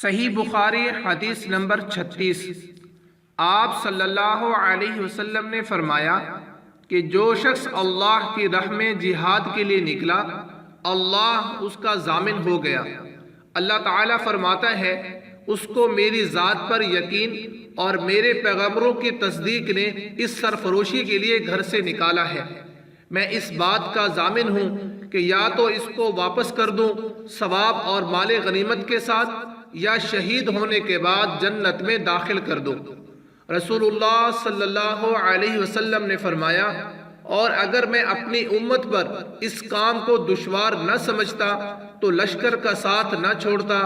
صحیح بخاری حدیث نمبر 36۔ آپ صلی اللہ علیہ وسلم نے فرمایا کہ جو شخص اللہ کی راہ میں جہاد کے لیے نکلا اللہ اس کا ضامن ہو گیا۔ اللہ تعالیٰ فرماتا ہے اس کو میری ذات پر یقین اور میرے پیغمبروں کی تصدیق نے اس سرفروشی کے لیے گھر سے نکالا ہے۔ میں اس بات کا ضامن ہوں کہ یا تو اس کو واپس کر دوں ثواب اور مال غنیمت کے ساتھ، یا شہید ہونے کے بعد جنت میں داخل کر دوں۔ رسول اللہ صلی اللہ علیہ وسلم نے فرمایا، اور اگر میں اپنی امت پر اس کام کو دشوار نہ سمجھتا تو لشکر کا ساتھ نہ چھوڑتا،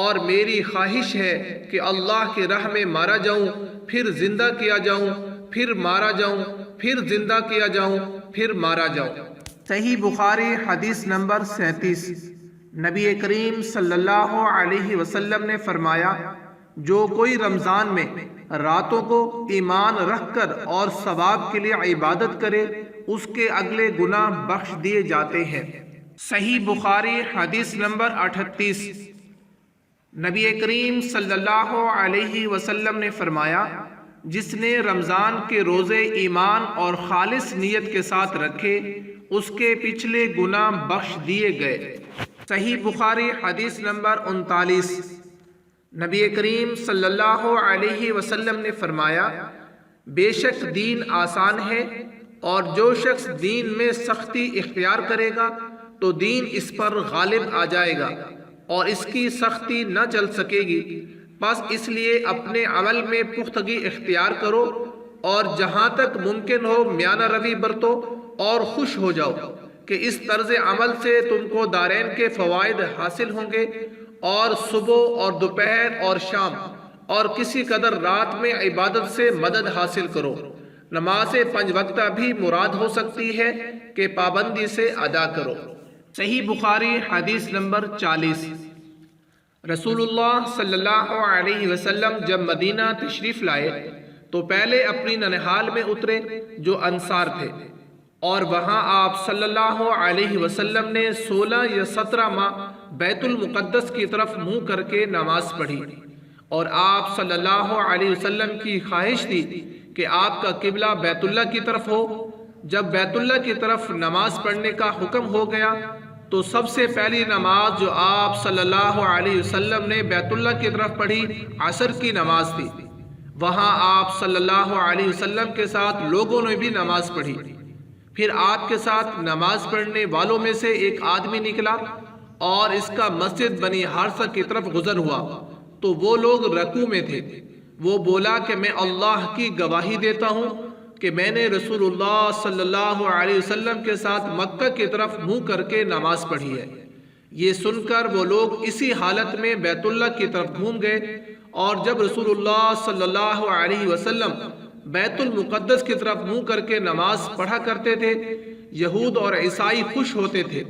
اور میری خواہش ہے کہ اللہ کی راہ میں مارا جاؤں، پھر زندہ کیا جاؤں، پھر مارا جاؤں، پھر زندہ کیا جاؤں، پھر مارا جاؤں۔ صحیح بخاری حدیث نمبر 37۔ نبی کریم صلی اللہ علیہ وسلم نے فرمایا، جو کوئی رمضان میں راتوں کو ایمان رکھ کر اور ثواب کے لیے عبادت کرے اس کے اگلے گناہ بخش دیے جاتے ہیں۔ صحیح بخاری حدیث نمبر 38۔ نبی کریم صلی اللہ علیہ وسلم نے فرمایا، جس نے رمضان کے روزے ایمان اور خالص نیت کے ساتھ رکھے اس کے پچھلے گناہ بخش دیے گئے۔ صحیح بخاری حدیث نمبر 39۔ نبی کریم صلی اللہ علیہ وسلم نے فرمایا، بے شک دین آسان ہے، اور جو شخص دین میں سختی اختیار کرے گا تو دین اس پر غالب آ جائے گا اور اس کی سختی نہ چل سکے گی۔ بس اس لیے اپنے عمل میں پختگی اختیار کرو، اور جہاں تک ممکن ہو میانہ روی برتو اور خوش ہو جاؤ کہ اس طرز عمل سے تم کو دارین کے فوائد حاصل ہوں گے، اور صبح اور دوپہر اور شام اور کسی قدر رات میں عبادت سے مدد حاصل کرو۔ نماز 5 وقتہ بھی مراد ہو سکتی ہے کہ پابندی سے ادا کرو۔ صحیح بخاری حدیث نمبر 40۔ رسول اللہ صلی اللہ علیہ وسلم جب مدینہ تشریف لائے تو پہلے اپنی ننہال میں اترے جو انصار تھے، اور وہاں آپ صلی اللہ علیہ وسلم نے 16 یا 17 ماہ بیت المقدس کی طرف منہ کر کے نماز پڑھی، اور آپ صلی اللہ علیہ وسلم کی خواہش تھی کہ آپ کا قبلہ بیت اللہ کی طرف ہو۔ جب بیت اللہ کی طرف نماز پڑھنے کا حکم ہو گیا تو سب سے پہلی نماز جو آپ صلی اللہ علیہ وسلم نے بیت اللہ کی طرف پڑھی عصر کی نماز تھی۔ وہاں آپ صلی اللہ علیہ وسلم کے ساتھ لوگوں نے بھی نماز پڑھی۔ پھر آپ کے ساتھ نماز پڑھنے والوں میں سے ایک آدمی نکلا اور اس کا مسجد بنی حارثہ کی طرف گزر ہوا تو وہ لوگ رکوع میں تھے۔ وہ بولا کہ میں اللہ کی گواہی دیتا ہوں کہ میں نے رسول اللہ صلی اللہ علیہ وسلم کے ساتھ مکہ کی طرف منہ کر کے نماز پڑھی ہے۔ یہ سن کر وہ لوگ اسی حالت میں بیت اللہ کی طرف گھوم گئے، اور جب رسول اللہ صلی اللہ علیہ وسلم بیت المقدس کی طرف منہ کر کے نماز پڑھا کرتے تھے یہود اور عیسائی خوش ہوتے تھے،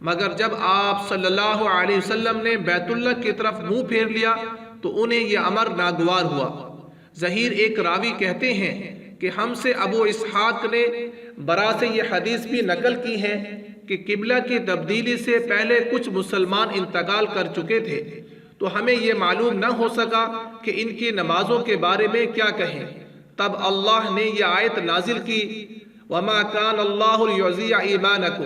مگر جب آپ صلی اللہ علیہ وسلم نے بیت اللہ کی طرف منہ پھیر لیا تو انہیں یہ امر ناگوار ہوا۔ ظہیر ایک راوی کہتے ہیں کہ ہم سے ابو اسحاق نے برا سے یہ حدیث بھی نقل کی ہے کہ قبلہ کی تبدیلی سے پہلے کچھ مسلمان انتقال کر چکے تھے، تو ہمیں یہ معلوم نہ ہو سکا کہ ان کی نمازوں کے بارے میں کیا کہیں۔ تب اللہ نے یہ آیت نازل کی، وَمَا كَانَ اللَّهُ لِيُضِيعَ إِيمَانَكُمْ